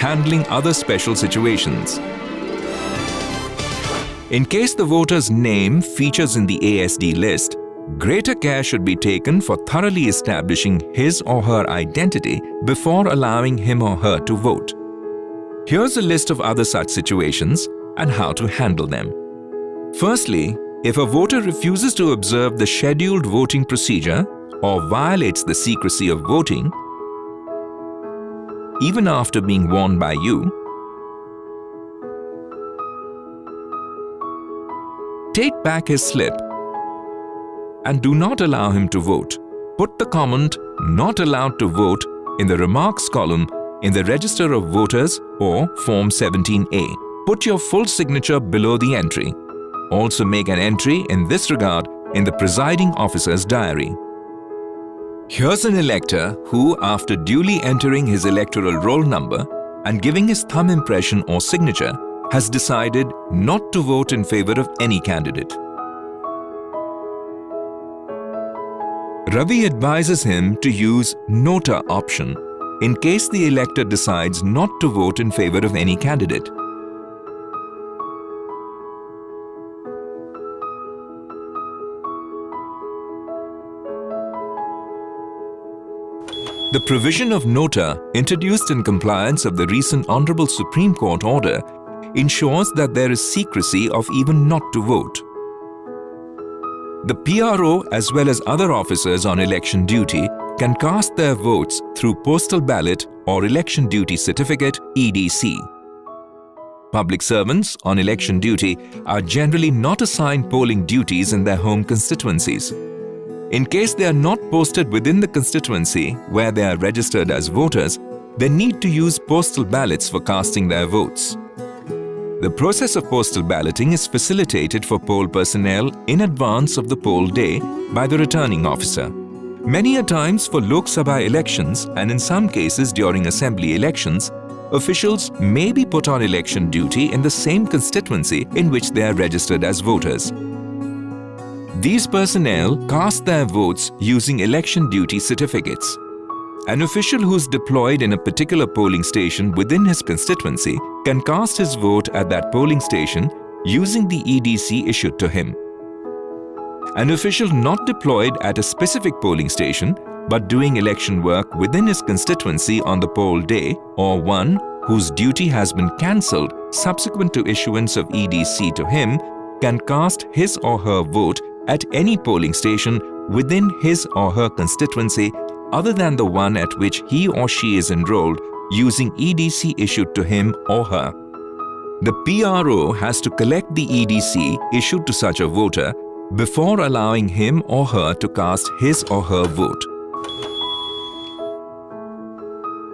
handling other special situations. In case the voter's name features in the ASD list, greater care should be taken for thoroughly establishing his or her identity before allowing him or her to vote. Here's a list of other such situations and how to handle them. Firstly, if a voter refuses to observe the scheduled voting procedure or violates the secrecy of voting, even after being warned by you, take back his slip and do not allow him to vote. Put the comment "Not allowed to vote" in the remarks column in the Register of Voters or Form 17A. Put your full signature below the entry. Also make an entry in this regard in the presiding officer's diary. Here's an elector who, after duly entering his electoral roll number and giving his thumb impression or signature, has decided not to vote in favor of any candidate. Ravi advises him to use Nota option in case the elector decides not to vote in favor of any candidate. The provision of Nota, introduced in compliance of the recent Honorable Supreme Court order, ensures that there is secrecy of even not to vote. The PRO as well as other officers on election duty can cast their votes through postal ballot or election duty certificate (EDC). Public servants on election duty are generally not assigned polling duties in their home constituencies. In case they are not posted within the constituency where they are registered as voters, they need to use postal ballots for casting their votes. The process of postal balloting is facilitated for poll personnel in advance of the poll day by the returning officer. Many a times for Lok Sabha elections and in some cases during assembly elections, officials may be put on election duty in the same constituency in which they are registered as voters. These personnel cast their votes using election duty certificates. An official who is deployed in a particular polling station within his constituency can cast his vote at that polling station using the EDC issued to him. An official not deployed at a specific polling station but doing election work within his constituency on the poll day, or one whose duty has been cancelled subsequent to issuance of EDC to him, can cast his or her vote at any polling station within his or her constituency other than the one at which he or she is enrolled using EDC issued to him or her. The PRO has to collect the EDC issued to such a voter before allowing him or her to cast his or her vote.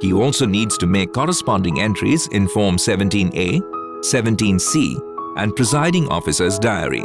He also needs to make corresponding entries in Form 17A, 17C and Presiding Officer's Diary.